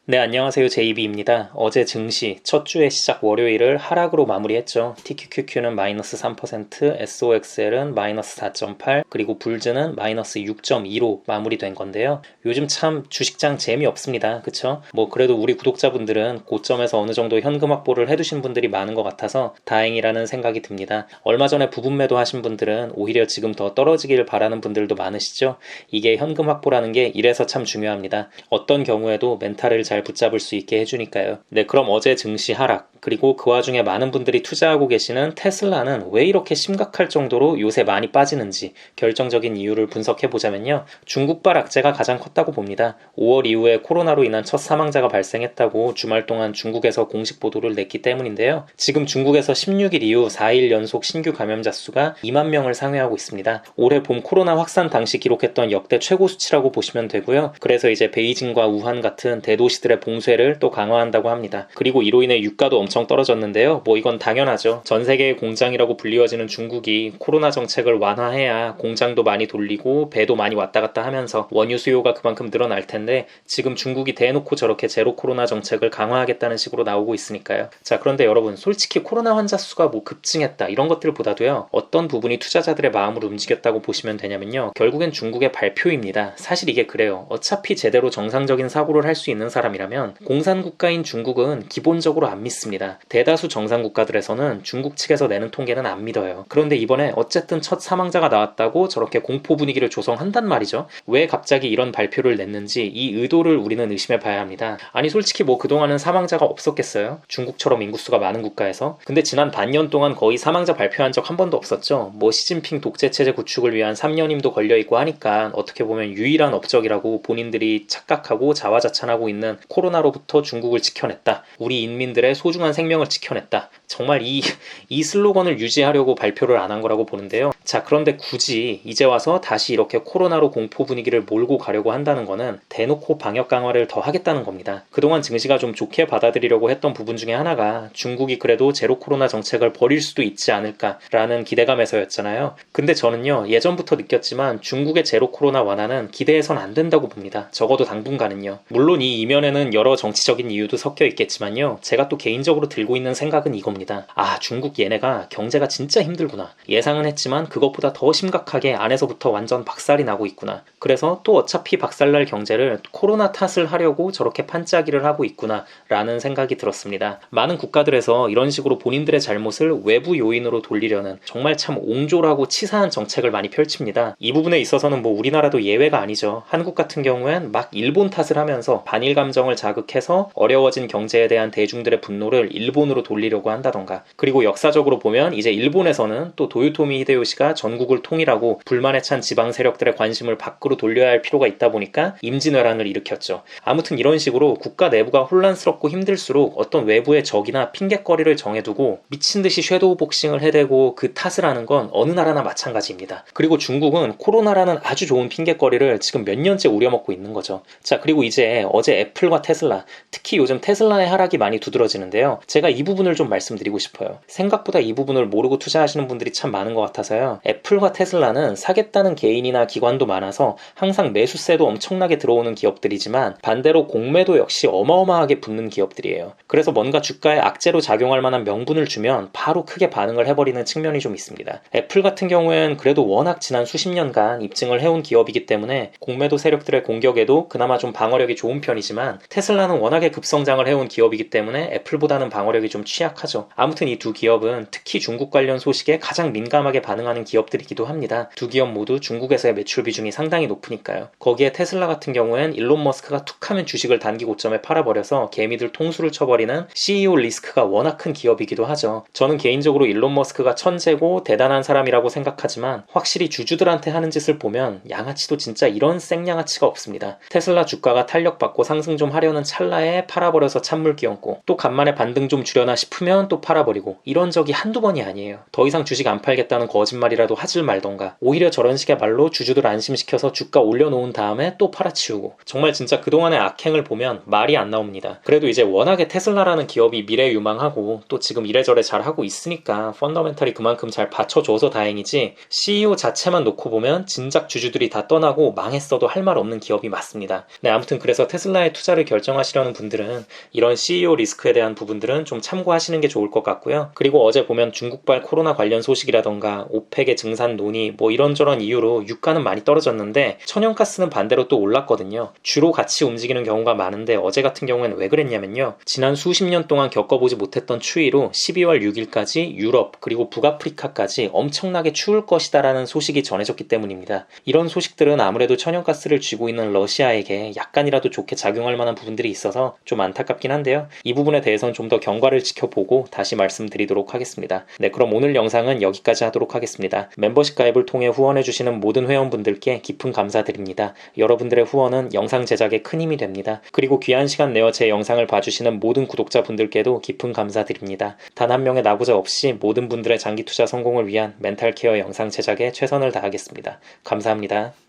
네, 안녕하세요. 제이비입니다. 어제 증시 첫 주의 시작 월요일을 하락으로 마무리했죠. TQQQ는 마이너스 3%, SOXL은 마이너스 4.8, 그리고 불즈는 마이너스 6.2로 마무리된 건데요. 요즘 참 주식장 재미없습니다. 그쵸? 그래도 우리 구독자분들은 고점에서 어느 정도 현금 확보를 해두신 분들이 많은 것 같아서 다행이라는 생각이 듭니다. 얼마 전에 부분 매도 하신 분들은 오히려 지금 더 떨어지길 바라는 분들도 많으시죠? 이게 현금 확보라는 게 이래서 참 중요합니다. 어떤 경우에도 멘탈을 잘 붙잡을 수 있게 해주니까요. 네, 그럼 어제 증시 하락, 그리고 그 와중에 많은 분들이 투자하고 계시는 테슬라는 왜 이렇게 심각할 정도로 요새 많이 빠지는지 결정적인 이유를 분석해 보자면요. 중국발 악재가 가장 컸다고 봅니다. 5월 이후에 코로나로 인한 첫 사망자가 발생했다고 주말 동안 중국에서 공식 보도를 냈기 때문인데요. 지금 중국에서 16일 이후 4일 연속 신규 감염자 수가 2만 명을 상회하고 있습니다. 올해 봄 코로나 확산 당시 기록했던 역대 최고 수치라고 보시면 되고요. 그래서 이제 베이징과 우한 같은 대도시들의 봉쇄를 또 강화한다고 합니다. 그리고 이로 인해 유가도 엄청 떨어졌는데요. 이건 당연하죠. 전 세계의 공장이라고 불리워지는 중국이 코로나 정책을 완화해야 공장도 많이 돌리고 배도 많이 왔다 갔다 하면서 원유 수요가 그만큼 늘어날 텐데 지금 중국이 대놓고 저렇게 제로 코로나 정책을 강화하겠다는 식으로 나오고 있으니까요. 자, 그런데 여러분, 솔직히 코로나 환자 수가 급증했다 이런 것들보다도요. 어떤 부분이 투자자들의 마음을 움직였다고 보시면 되냐면요. 결국엔 중국의 발표입니다. 사실 이게 그래요. 어차피 제대로 정상적인 사고를 할 수 있는 사람이라면 공산국가인 중국은 기본적으로 안 믿습니다. 대다수 정상국가들에서는 중국 측에서 내는 통계는 안 믿어요. 그런데 이번에 어쨌든 첫 사망자가 나왔다고 저렇게 공포 분위기를 조성한단 말이죠. 왜 갑자기 이런 발표를 냈는지 이 의도를 우리는 의심해 봐야 합니다. 아니 솔직히 그동안은 사망자가 없었겠어요? 중국처럼 인구수가 많은 국가에서. 근데 지난 반년 동안 거의 사망자 발표한 적 한 번도 없었죠. 시진핑 독재체제 구축을 위한 3년임도 걸려있고 하니까 어떻게 보면 유일한 업적이라고 본인들이 착각하고 자화자찬하고 있는 코로나로부터 중국을 지켜냈다. 우리 인민들의 소중한 생명을 지켜냈다. 정말 이 슬로건을 유지하려고 발표를 안 한 거라고 보는데요. 자, 그런데 굳이 이제 와서 다시 이렇게 코로나로 공포 분위기를 몰고 가려고 한다는 거는 대놓고 방역 강화를 더 하겠다는 겁니다. 그동안 증시가 좀 좋게 받아들이려고 했던 부분 중에 하나가 중국이 그래도 제로 코로나 정책을 버릴 수도 있지 않을까라는 기대감에서였잖아요. 근데 저는요, 예전부터 느꼈지만 중국의 제로 코로나 완화는 기대해선 안 된다고 봅니다. 적어도 당분간은요. 물론 이 이면에는 여러 정치적인 이유도 섞여 있겠지만요. 제가 또 개인적으로 들고 있는 생각은 이겁니다. 중국 얘네가 경제가 진짜 힘들구나. 예상은 했지만 그것보다 더 심각하게 안에서부터 완전 박살이 나고 있구나. 그래서 또 어차피 박살날 경제를 코로나 탓을 하려고 저렇게 판짜기를 하고 있구나 라는 생각이 들었습니다. 많은 국가들에서 이런 식으로 본인들의 잘못을 외부 요인으로 돌리려는 정말 참 옹졸하고 치사한 정책을 많이 펼칩니다. 이 부분에 있어서는 우리나라도 예외가 아니죠. 한국 같은 경우엔 막 일본 탓을 하면서 반일 감정을 자극해서 어려워진 경제에 대한 대중들의 분노를 일본으로 돌리려고 한다던가. 그리고 역사적으로 보면 이제 일본에서는 또 도요토미 히데요시가 전국을 통일하고 불만에 찬 지방 세력들의 관심을 밖으로 돌려야 할 필요가 있다 보니까 임진왜란을 일으켰죠. 아무튼 이런 식으로 국가 내부가 혼란스럽고 힘들수록 어떤 외부의 적이나 핑곗거리를 정해두고 미친듯이 섀도우 복싱을 해대고 그 탓을 하는 건 어느 나라나 마찬가지입니다. 그리고 중국은 코로나라는 아주 좋은 핑곗거리를 지금 몇 년째 우려먹고 있는 거죠. 자, 그리고 이제 어제 애플과 테슬라, 특히 요즘 테슬라의 하락이 많이 두드러지는데요. 제가 이 부분을 좀 말씀드리고 싶어요. 생각보다 이 부분을 모르고 투자하시는 분들이 참 많은 것 같아서요. 애플과 테슬라는 사겠다는 개인이나 기관도 많아서 항상 매수세도 엄청나게 들어오는 기업들이지만 반대로 공매도 역시 어마어마하게 붙는 기업들이에요. 그래서 뭔가 주가에 악재로 작용할 만한 명분을 주면 바로 크게 반응을 해버리는 측면이 좀 있습니다. 애플 같은 경우엔 그래도 워낙 지난 수십 년간 입증을 해온 기업이기 때문에 공매도 세력들의 공격에도 그나마 좀 방어력이 좋은 편이지만 테슬라는 워낙에 급성장을 해온 기업이기 때문에 애플보다는 방어력이 좀 취약하죠. 아무튼 이 두 기업은 특히 중국 관련 소식에 가장 민감하게 반응하는 기업들이기도 합니다. 두 기업 모두 중국에서의 매출 비중이 상당히 높으니까요. 거기에 테슬라 같은 경우엔 일론 머스크가 툭하면 주식을 단기 고점에 팔아버려서 개미들 통수를 쳐버리는 CEO 리스크가 워낙 큰 기업이기도 하죠. 저는 개인적으로 일론 머스크가 천재고 대단한 사람이라고 생각하지만 확실히 주주들한테 하는 짓을 보면 양아치도 진짜 이런 생양아치가 없습니다. 테슬라 주가가 탄력받고 상승 좀 하려는 찰나에 팔아버려서 찬물 끼얹고 또 간만에 반등 좀 주려나 싶으면 또 팔아버리고 이런 적이 한두 번이 아니에요. 더 이상 주식 안 팔겠다는 거짓말이라도 하질 말던가 오히려 저런 식의 말로 주주들 안심시켜서 주가 올려놓은 다음에 또 팔아치우고 정말 진짜 그동안의 악행을 보면 말이 안 나옵니다. 그래도 이제 워낙에 테슬라라는 기업이 미래 유망하고 또 지금 이래저래 잘하고 있으니까 펀더멘탈이 그만큼 잘 받쳐줘서 다행이지 CEO 자체만 놓고 보면 진작 주주들이 다 떠나고 망했어도 할 말 없는 기업이 맞습니다. 네, 아무튼 그래서 테슬라에 투자 투자를 결정하시려는 분들은 이런 CEO 리스크에 대한 부분들은 좀 참고하시는 게 좋을 것 같고요. 그리고 어제 보면 중국발 코로나 관련 소식이라던가 오펙의 증산 논의 뭐 이런저런 이유로 유가는 많이 떨어졌는데 천연가스는 반대로 또 올랐거든요. 주로 같이 움직이는 경우가 많은데 어제 같은 경우에는 왜 그랬냐면요. 지난 수십 년 동안 겪어보지 못했던 추위로 12월 6일까지 유럽 그리고 북아프리카까지 엄청나게 추울 것이다라는 소식이 전해졌기 때문입니다. 이런 소식들은 아무래도 천연가스를 쥐고 있는 러시아에게 약간이라도 좋게 작용할 만한 부분들이 있어서 좀 안타깝긴 한데요. 이 부분에 대해서는 좀 더 경과를 지켜보고 다시 말씀드리도록 하겠습니다. 네, 그럼 오늘 영상은 여기까지 하도록 하겠습니다. 멤버십 가입을 통해 후원해주시는 모든 회원분들께 깊은 감사드립니다. 여러분들의 후원은 영상 제작에 큰 힘이 됩니다. 그리고 귀한 시간 내어 제 영상을 봐주시는 모든 구독자분들께도 깊은 감사드립니다. 단 한 명의 낙오자 없이 모든 분들의 장기 투자 성공을 위한 멘탈 케어 영상 제작에 최선을 다하겠습니다. 감사합니다.